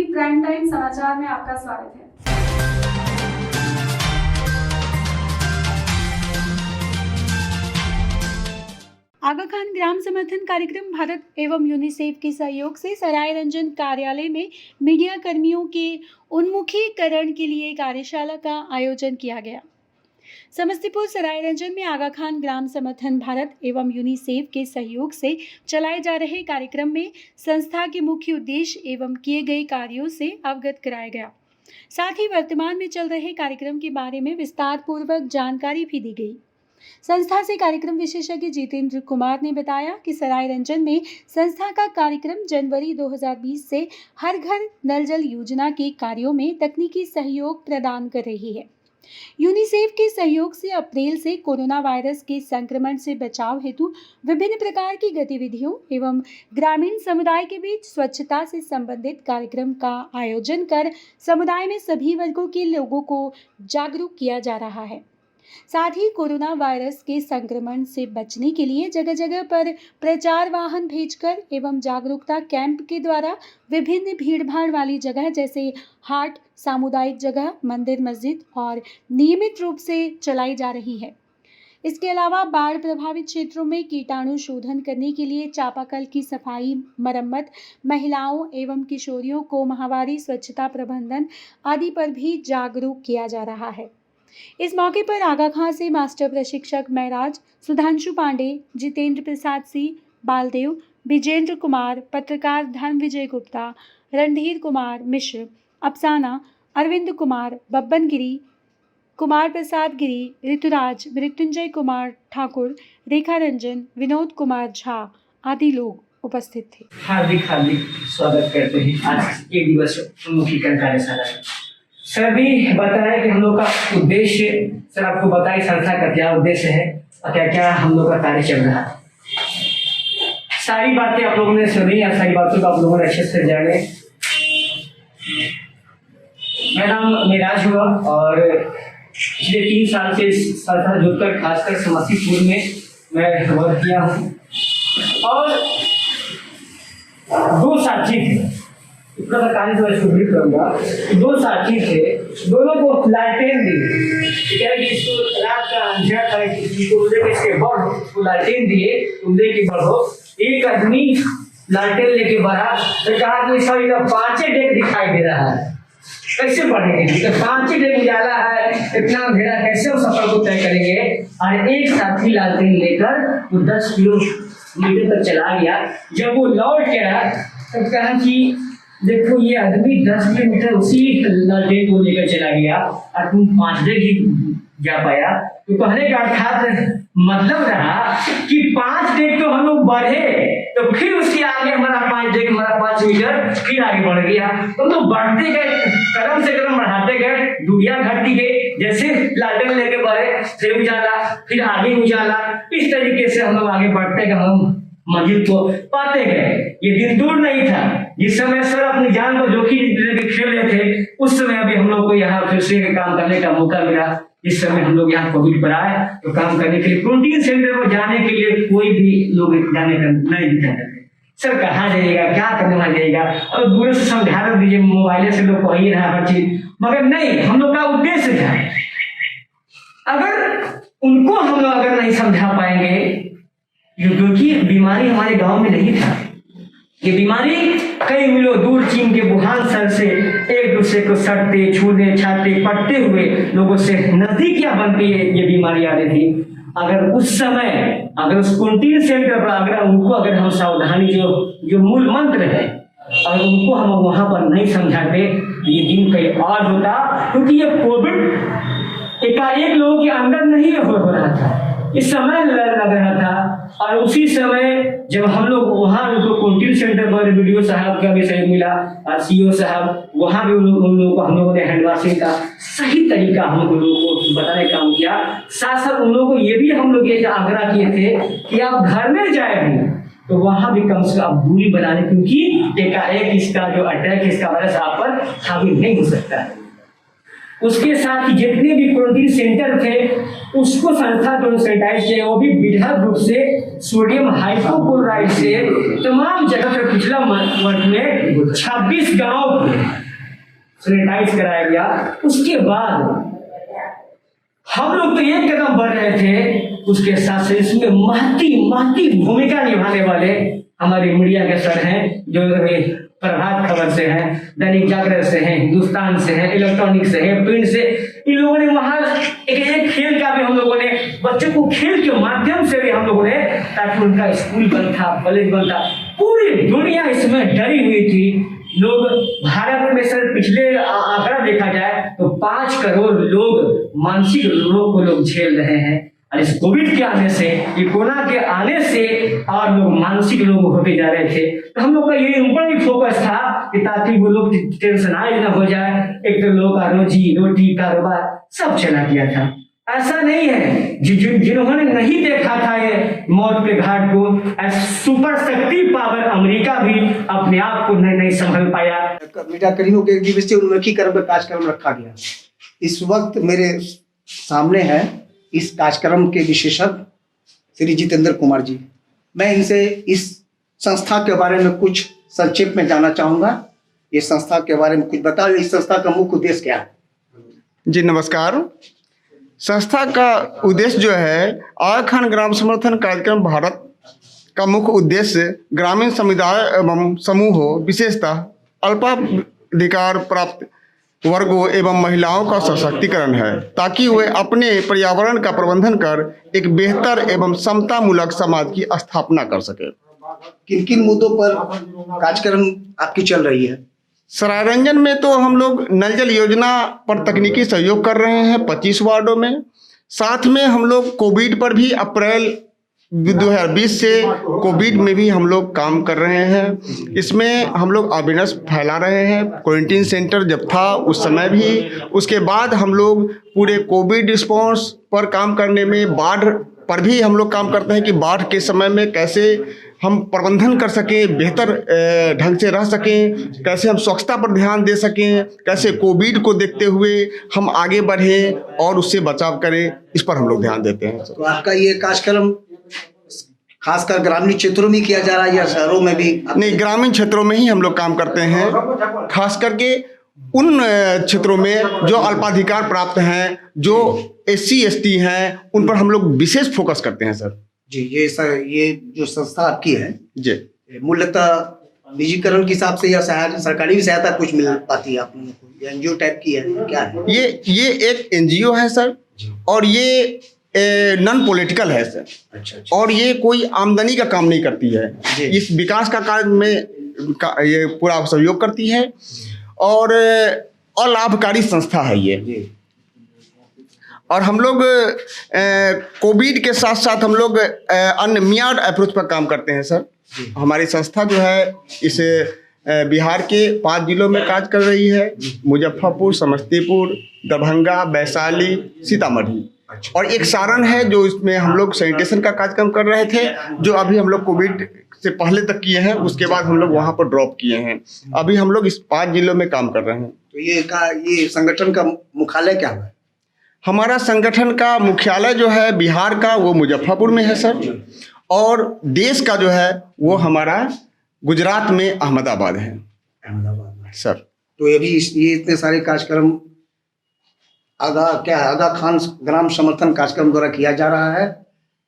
TV prime time समाचार में आपका स्वागत है। आगा खान ग्राम समर्थन कार्यक्रम भारत एवं यूनिसेफ के सहयोग से सराय रंजन कार्यालय में मीडिया कर्मियों के उन्मुखीकरण के लिए कार्यशाला का आयोजन किया गया। समस्तीपुर सराय रंजन में आगा खान ग्राम समर्थन भारत एवं यूनिसेफ के सहयोग से चलाए जा रहे कार्यक्रम में संस्था के मुख्य उद्देश्य एवं किए गए कार्यों से अवगत कराया गया। साथ ही वर्तमान में चल रहे कार्यक्रम के बारे में विस्तार पूर्वक जानकारी भी दी गई। संस्था से कार्यक्रम विशेषज्ञ जितेंद्र कुमार ने बताया कि सराय रंजन में संस्था का कार्यक्रम जनवरी 2020 से हर घर नल जल योजना के कार्यों में तकनीकी सहयोग प्रदान कर रही है। यूनिसेफ के सहयोग से अप्रैल से कोरोना वायरस के संक्रमण से बचाव हेतु विभिन्न प्रकार की गतिविधियों एवं ग्रामीण समुदाय के बीच स्वच्छता से संबंधित कार्यक्रम का आयोजन कर समुदाय में सभी वर्गों के लोगों को जागरूक किया जा रहा है। साथ ही कोरोना वायरस के संक्रमण से बचने के लिए जगह जगह पर प्रचार वाहन भेजकर एवं जागरूकता कैंप के द्वारा विभिन्न भीड़भाड़ वाली जगह जैसे हाट, सामुदायिक जगह, मंदिर, मस्जिद और नियमित रूप से चलाई जा रही है। इसके अलावा बाढ़ प्रभावित क्षेत्रों में कीटाणु शोधन करने के लिए चापाकल की सफाई, मरम्मत, महिलाओं एवं किशोरियों को माहवारी स्वच्छता प्रबंधन आदि पर भी जागरूक किया जा रहा है। इस मौके पर आगा खां से मास्टर प्रशिक्षक महराज, सुधांशु पांडे, जितेंद्र प्रसाद सिंह, बालदेव, विजेंद्र कुमार, पत्रकार धर्मविजय गुप्ता, रणधीर कुमार मिश्र, अफसाना, अरविंद कुमार, बब्बन गिरी, कुमार प्रसाद गिरी, ऋतुराज, मृत्युंजय कुमार ठाकुर, रेखा रंजन, विनोद कुमार झा आदि लोग उपस्थित थे। हार्दिक स्वागत करते हैं आज एक दिवस उन्मुखीकरण कार्यशाला में। सर अभी बताया कि हम लोग का उद्देश्य, सर आपको बताइए संस्था का क्या उद्देश्य है और क्या क्या हम लोग का कार्य चल रहा है। सारी बातें आप लोगों ने सुनी और सारी बातों को आप लोगों ने अच्छे से जाने। मेरा नाम महराज हुआ और पिछले 3 साल से संस्था जुड़कर खासकर समस्तीपुर में मैं वर्क किया हूँ और 2 साथी थे। इतना कार्य तो मैं शुरू करूँगा। 2 साथी थे, दोनों को लालटेन दी, क्या कि इसको रात का अंधेरा था, इसको बोले कि इसके बढ़ो, उसको लालटेन दिए, बोले कि बढ़ो। एक आदमी लालटेन लेके बढ़ा तो कहा कि सर इधर 5 डेक दिखाई दे रहा है, कैसे बढ़ेंगे? तो 5 डेक उजाला है, इतना अंधेरा कैसे उस सफर को तय करेंगे? और एक साथी लालटेन लेकर वो 10 किलोमीटर तक चला गया। जब वो लौट गया तो कहा कि देखो ये आदमी 10 किलोमीटर उसी लालटेन को लेकर चला गया और तुम 5 डेग ही जा पाया। तो कहने का अर्थात मतलब रहा कि 5 डेग तो हम लोग बढ़े तो फिर उसके आगे हमारा 5 डेग, हमारा 5 मीटर फिर आगे बढ़ गया। तो हम लोग बढ़ते गए, कदम से कदम बढ़ाते गए, दूरियां घटती गई। जैसे लालटेन लेके बढ़े फिर उजाला, फिर आगे उजाला, इस तरीके से हम लोग आगे बढ़ते गए, हम मंजिल को पाते गए। ये दिन दूर नहीं था जिस समय सर अपनी जान को जोखिम लेकर खेल रहे थे, उस समय अभी हम लोग को यहाँ फिर से काम करने का मौका मिला। इस समय हम लोग यहाँ कोविड पर आए तो काम करने के लिए क्वारंटीन सेंटर पर जाने के लिए कोई भी लोग जाने का नहीं दिखा करते। सर कहाँ जाइएगा, क्या करने वहाँ जाइएगा, और दूर से समझा दीजिए, मोबाइल से लोग कह ही रहा हर चीज, मगर नहीं, हम लोग का उद्देश्य था। अगर उनको हम लोग अगर नहीं समझा पाएंगे, क्योंकि बीमारी हमारे गांव में नहीं था, ये बीमारी कई मीलों दूर चीन के वुहान शहर से एक दूसरे को सटते, छूने, छाते, पटते हुए लोगों से नजदीकियां बनती है ये बीमारी आ रही थी। अगर उस समय, अगर उस क्वारंटीन सेंटर पर अगर हम सावधानी जो मूल मंत्र है, अगर उनको हम वहां पर नहीं समझाते ये दिन कहीं और होता, क्योंकि ये कोविड एकाएक लोगों के अंदर नहीं हो रहा था, इस समय लग रहा था। और उसी समय जब हम लोग वहाँ उनको क्वारंटीन सेंटर पर वीडियो साहब का भी सहयोग मिला और सीओ साहब, वहाँ भी उन लोगों को हम लोगों ने हैंड वॉशिंग का सही तरीका हम लोगों को बताने का काम किया। साथ साथ उन लोगों को ये भी हम लोग ये आग्रह किए थे कि आप घर में जाए भी तो वहाँ भी कम से कम दूरी बनाने, क्योंकि एकाएक इसका जो अटैक, इसका वायरस आप पर हावी नहीं हो सकता है। उसके साथ ही जितने भी क्वारंटीन सेंटर थे उसको संस्था द्वारा सैनिटाइज किया, वो भी वृहद रूप से सोडियम हाइपोक्लोराइड से तमाम जगह पर पिछला वर्ष में 26 गांव को सैनिटाइज कराया गया। उसके बाद हम लोग तो एक कदम बढ़ रहे थे, उसके साथ साथ इसमें महती भूमिका निभाने वाले हमारे मीडिया के सर हैं, जो प्रभात खबर से हैं, दैनिक जागरण से हैं, हिंदुस्तान से हैं, इलेक्ट्रॉनिक से हैं, प्रिंट से। इन लोगों ने वहां एक खेल का भी हम लोगों ने बच्चों को खेल के माध्यम से भी हम लोगों ने, ताकि उनका स्कूल बनता, कॉलेज बनता। पूरी दुनिया इसमें डरी हुई थी। लोग भारत में सर पिछले आंकड़ा देखा जाए तो 5 करोड़ लोग मानसिक रोग को लोग झेल रहे हैं। और इस कोविड के आने से, ये कोरोना के आने से और लोग मानसिक रोग होते जा रहे थे। तो हम लोग का ये ऊपर ही फोकस था कि ताकि वो लोग टेंशनाइज न हो जाए। एक तो लोगों का रोजी रोटी कारोबार सब चला गया था। ऐसा नहीं है, जिन्होंने नहीं देखा था ये मौत के घाट को, सुपर शक्ति पावर अमेरिका भी अपने आप को नहीं संभल पाया। मीडिया कर्मियों के दिवसीय उन्मुखीकरण पर कार्यक्रम रखा गया। इस वक्त मेरे सामने है इस कार्यक्रम के विशेषज्ञ श्री जितेंद्र कुमार जी। मैं इनसे इस संस्था के बारे में कुछ संक्षेप में जानना चाहूँगा। ये संस्था के बारे में कुछ बताओ, इस संस्था का मुख्य उद्देश्य क्या है? जी नमस्कार। संस्था का उद्देश्य जो है, आगा खान ग्राम समर्थन कार्यक्रम भारत का मुख्य उद्देश्य ग्रामीण समुदाय एवं समूहों, विशेषतः अल्पाधिकार प्राप्त वर्गों एवं महिलाओं का सशक्तिकरण है, ताकि वे अपने पर्यावरण का प्रबंधन कर एक बेहतर एवं समतामूलक समाज की स्थापना कर सके। किन किन मुद्दों पर कार्यक्रम आपकी चल रही है? सरायरंजन में तो हम लोग नल जल योजना पर तकनीकी सहयोग कर रहे हैं 25 वार्डों में। साथ में हम लोग कोविड पर भी अप्रैल 2020 से कोविड में भी हम लोग काम कर रहे हैं। इसमें हम लोग अवेयरनेस फैला रहे हैं। क्वारंटीन सेंटर जब था उस समय भी, उसके बाद हम लोग पूरे कोविड रिस्पॉन्स पर काम करने में, बाढ़ पर भी हम लोग काम करते हैं कि बाढ़ के समय में कैसे हम प्रबंधन कर सकें, बेहतर ढंग से रह सकें, कैसे हम स्वच्छता पर ध्यान दे सकें, कैसे कोविड को देखते हुए हम आगे बढ़ें और उससे बचाव करें, इस पर हम लोग ध्यान देते हैं। तो आपका ये कार्यक्रम खासकर ग्रामीण क्षेत्रों में किया जा रहा है या शहरों में भी? नहीं, ग्रामीण क्षेत्रों में ही हम लोग काम करते हैं। खास करके उन क्षेत्रों में जो अल्पाधिकार प्राप्त हैं, जो SC ST हैं, उन पर हम लोग विशेष फोकस करते हैं सर। जी, ये जो संस्था आपकी है जी, मूलतः निजीकरण के हिसाब से या सरकारी भी सहायता कुछ मिल पाती है आप लोगों को? एनजीओ टाइप की है, क्या है? ये एक NGO है सर, और ये नॉन पॉलिटिकल है सर। अच्छा। और ये कोई आमदनी का काम नहीं करती है, इस विकास का कार्य में ये पूरा सहयोग करती है और अलाभकारी संस्था है ये। और हम लोग कोविड के साथ साथ हम लोग अन्य मियाद अप्रोच पर काम करते हैं सर। हमारी संस्था जो है इस बिहार के 5 जिलों में कार्य कर रही है, मुजफ्फरपुर, समस्तीपुर, दरभंगा, वैशाली, सीतामढ़ी, और एक सारण है जो इसमें हम लोग सैनिटेशन का कार्यक्रम कर रहे थे, जो अभी हम लोग कोविड से पहले तक किए हैं, उसके बाद हम लोग वहाँ पर ड्रॉप किए हैं। अभी हम लोग इस 5 जिलों में काम कर रहे हैं। तो ये संगठन का मुख्यालय क्या है? हमारा संगठन का मुख्यालय जो है बिहार का, वो मुजफ्फरपुर में है सर, और देश का जो है वो हमारा गुजरात में अहमदाबाद है। अहमदाबाद में सर। तो ये इतने सारे कार्यक्रम आगा खान ग्राम समर्थन कार्यक्रम द्वारा किया जा रहा है,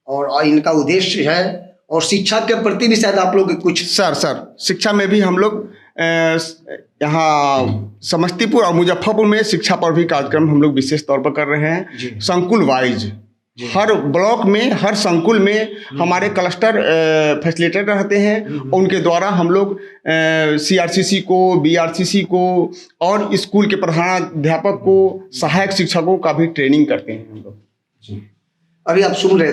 और इनका उद्देश्य है, और शिक्षा के प्रति भी शायद आप लोग कुछ? सर शिक्षा में भी हम लोग यहाँ समस्तीपुर और मुजफ्फरपुर में शिक्षा पर भी कार्यक्रम हम लोग विशेष तौर पर कर रहे हैं। संकुल वाइज हर ब्लॉक में, हर संकुल में हमारे क्लस्टर फैसिलिटेटर रहते हैं, उनके द्वारा हम लोग CRCC को, BRCC को और स्कूल के प्रधानाध्यापक को, सहायक शिक्षकों का भी ट्रेनिंग करते हैं हम लोग। अभी आप सुन रहे